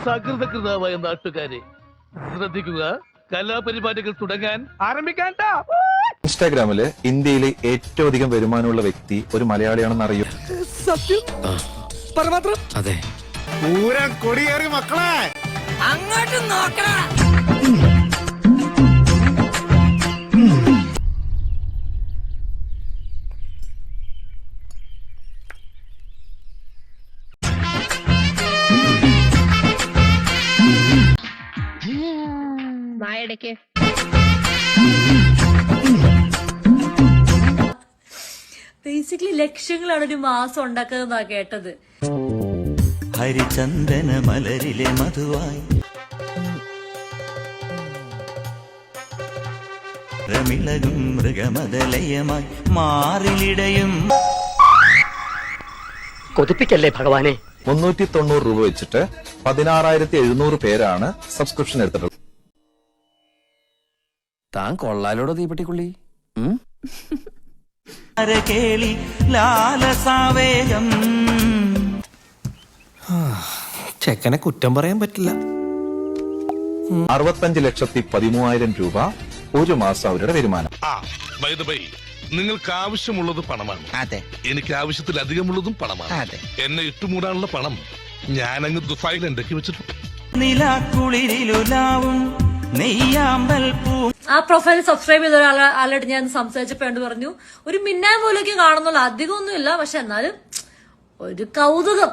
സകൃതകൃതാവായ നാട്ടുകാരെ ശ്രദ്ധിക്കുക, കലാപരിപാടികൾ തുടങ്ങാൻ ആരംഭിക്കാൻ. ഇൻസ്റ്റാഗ്രാമില് ഇന്ത്യയിലെ ഏറ്റവും അധികം വരുമാനമുള്ള വ്യക്തി ഒരു മലയാളിയാണെന്ന് അറിയൂ? സത്യം പരമാത്രം. അതെ, പൂരം കൊടിയേറി മക്കളെ അങ്ങോട്ട് നോക്കണ. വായടയ്ക്ക് ബേസിക്കലി ലക്ഷ്യങ്ങളാണ് ഒരു മാസം ഉണ്ടാക്കുന്നതാ കേട്ടത്. ഹരിചന്ദന മലരിലെ മധുവായി രമിളകും മൃഗമതലയമായി മാറിലിടയും. കൊതിപ്പിക്കല്ലേ ഭഗവാനെ. 390 രൂപ വെച്ചിട്ട് 16,700 പേരാണ് സബ്സ്ക്രിപ്ഷൻ എടുത്തിട്ടുള്ളത്. താൻ കൊള്ളാലോടോ തീപ്പെട്ടിക്കുള്ളി. കേളി ലാലസാവേഗം. ചെക്കനെ കുറ്റം പറയാൻ പറ്റില്ല. 65,13,000 രൂപ ഒരു മാസം അവരുടെ വരുമാനം. നിങ്ങൾക്ക് ആവശ്യമുള്ളത് പണമാണ്. അതെ, എനിക്ക് ആവശ്യത്തിലധികമുള്ളതും പണമാണ്. അതെ. എന്നെ ഇട്ടുമൂടാനുള്ള പണം ഞാനങ്ങ് ദുഫായിൽ ഉണ്ടാക്കി വെച്ചിട്ടുണ്ട്. നിലാക്കുളിരിലുലാവും നെയ്യാമ്പൽ പൂ. ആ പ്രൊഫൈൽ സബ്സ്ക്രൈബ് ചെയ്ത ഒരാളായിട്ട് ഞാൻ സംസാരിച്ചപ്പോ പറഞ്ഞു, ഒരു മിന്നാൻ പോലെയൊക്കെ കാണുന്നുള്ളൂ, അധികമൊന്നും ഇല്ല, പക്ഷെ എന്നാലും ഒരു കൗതുകം.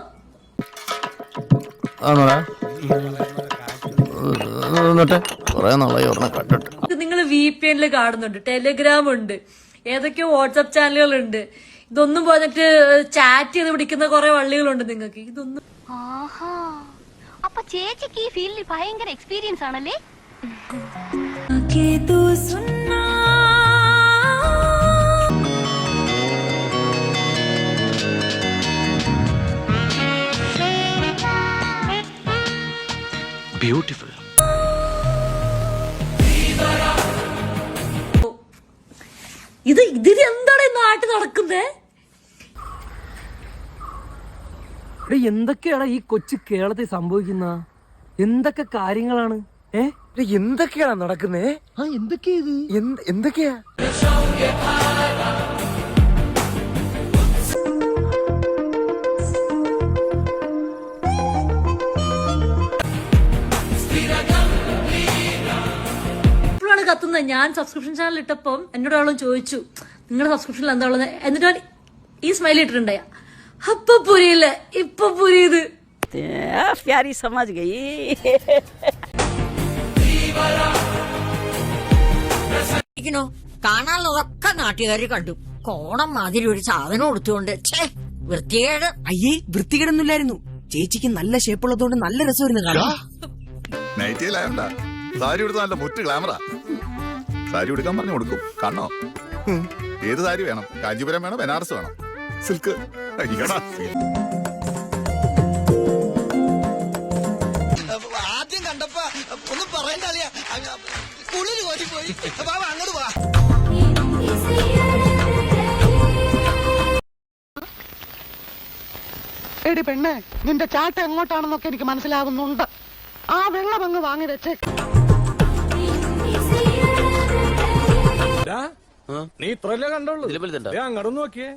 നിങ്ങൾ VPN കാണുന്നുണ്ട്, ടെലിഗ്രാം ഉണ്ട്, ഏതൊക്കെയോ വാട്സ്ആപ്പ് ചാനലുകളുണ്ട്. ഇതൊന്നും പോയിട്ട് ചാറ്റ് ചെയ്ത് പിടിക്കുന്ന കുറെ വള്ളികളുണ്ട്. നിങ്ങൾക്ക് ഇതൊന്നും. അപ്പൊ ചേച്ചിക്ക് ഈ ഫീൽഡിൽ ഭയങ്കര എക്സ്പീരിയൻസ് ആണല്ലേ? ബ്യൂട്ടിഫുൾ. ഇത് എന്താണ് ഈ നാട്ടിൽ നടക്കുന്നേ? എന്തൊക്കെയാണ് ഈ കൊച്ചു കേരളത്തിൽ സംഭവിക്കുന്ന? എന്തൊക്കെ കാര്യങ്ങളാണ്? എന്തൊക്കെയാണ് നടക്കുന്നേ? എന്തൊക്കെയാ ഇത്? എന്തൊക്കെയാ? കത്തുന്ന. ഞാൻ സബ്സ്ക്രിപ്ഷൻ ചാനൽ ഇട്ടപ്പം എന്നോട് ആളും ചോദിച്ചു, നിങ്ങളുടെ സബ്സ്ക്രിപ്ഷനിൽ എന്താ ഉള്ളത്? എന്നിട്ട് ഈ സ്മൈൽ ഇട്ടിട്ടുണ്ടായ അപ്പൊ പുരിയില്ല, ഇപ്പൊ പുരിയത്. കാണാനുള്ളതൊക്കെ നാട്ടുകാര് കണ്ടു. കോണം മാതിരി ഒരു സാധനം കൊടുത്തുകൊണ്ട് വൃത്തികേട്. അയ്യേ, വൃത്തികേടൊന്നുമില്ലായിരുന്നു. ചേച്ചിക്ക് നല്ല ഷേപ്പുള്ളതുകൊണ്ട് നല്ല രസമായിരുന്നു കാണാൻ. സാരി എടുത്ത് നല്ല മുറ്റ് ഗ്ലാമറാ. സാരി എടുക്കാൻ പറഞ്ഞു കൊടുക്കും. കാണോ? ഏത് സാരി വേണം? കാഞ്ചീപുരം വേണം, ബനാറസ് വേണം, സിൽക്ക്? ആദ്യം കണ്ടപ്പോ ഒന്നും പറയണ്ട, കുളിര് കോരി പോയി. അങ്ങോട്ട് പോവാ. എടി പെണ്ണെ, നിന്റെ ചാട്ട എങ്ങോട്ടാണെന്നൊക്കെ എനിക്ക് മനസ്സിലാവുന്നുണ്ട്. ആ വെള്ളം അങ്ങ് വാങ്ങി വെച്ചേ. നീ ഇത്രല്ലേ കണ്ടോളൂ, അങ്ങോട്ട് നോക്കിയേ.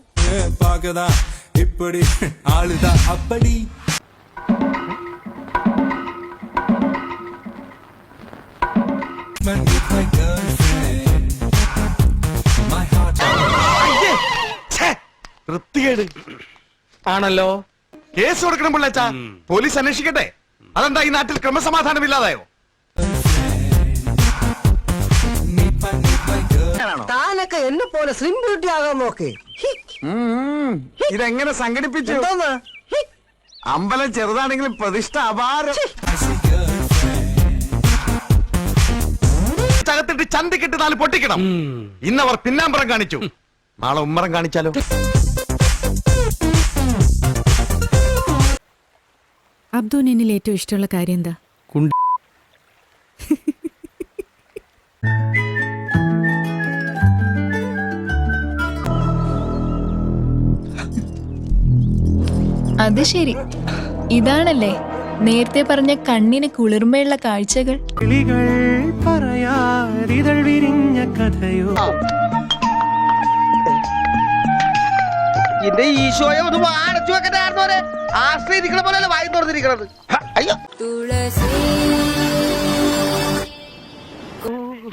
ഇപ്പടി ആളുതാ അപ്പടി. വൃത്തികേട് ആണല്ലോ. കേസ് കൊടുക്കണം പിള്ളേച്ചാ. പോലീസ് അന്വേഷിക്കട്ടെ. അതെന്താ ഈ നാട്ടിൽ ക്രമസമാധാനം ഇല്ലാതായോ? താനൊക്കെ എന്നെ പോലെ സ്ലിം ബ്യൂട്ടി ആകാൻ നോക്ക്. ഇതെങ്ങനെ സംഘടിപ്പിച്ചു? അമ്പലം ചെറുതാണെങ്കിലും പ്രതിഷ്ഠ അപാരം. ചകത്തിട്ട് ചന്തിക്കിട്ട് 4 പൊട്ടിക്കണം. ഇന്നവർ പിന്നാമ്പറം കാണിച്ചു, നാളെ ഉമ്മറം കാണിച്ചാലോ? അബ്ദുവിന് എന്നിൽ ഏറ്റവും ഇഷ്ടമുള്ള കാര്യം എന്താ? അത് ശരി, ഇതാണല്ലേ നേരത്തെ പറഞ്ഞ കണ്ണിന് കുളിർമയുള്ള കാഴ്ചകൾ. എന്റെ ഈശോയെ ഒന്ന് അടച്ചു വെക്കട്ടെ. ആശ്രയിരിക്കണ പോലെ വായി തുറന്നിരിക്കണത്. അയ്യോ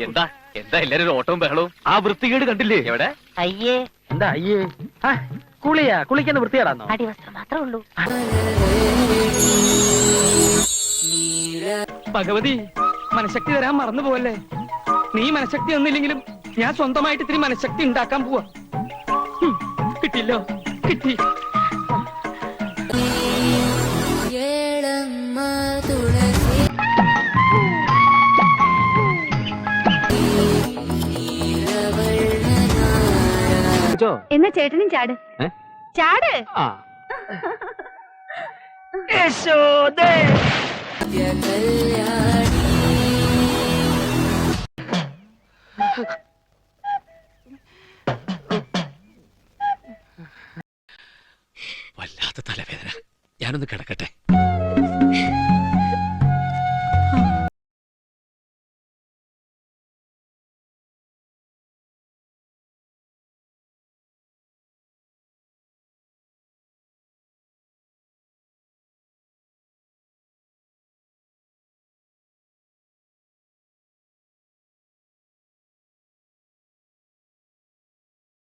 എന്താ എന്താ എല്ലാരും ഓട്ടവും ബഹളവും? ആ വൃത്തികേട് കണ്ടില്ലേ എവിടെ? അയ്യേ എന്താ അയ്യേ? കുളിക്കുന്ന വൃത്തികേടാന്നോ? അടിവസ്ത്രം മാത്രമേ ഉള്ളൂ. ഭഗവതി, മനഃശക്തി തരാൻ മറന്നു പോവല്ലേ. നീ മനഃശക്തി ഒന്നില്ലെങ്കിലും ഞാൻ സ്വന്തമായിട്ട് ഇത്തിരി മനഃശക്തി ഉണ്ടാക്കാൻ പോവാ. കിട്ടില്ലോ, കിട്ടി. എന്നാ ചേട്ടനും ചാട്. ചാട്. വല്ലാത്ത തലവേദന, ഞാനൊന്ന് കിടക്കട്ടെ.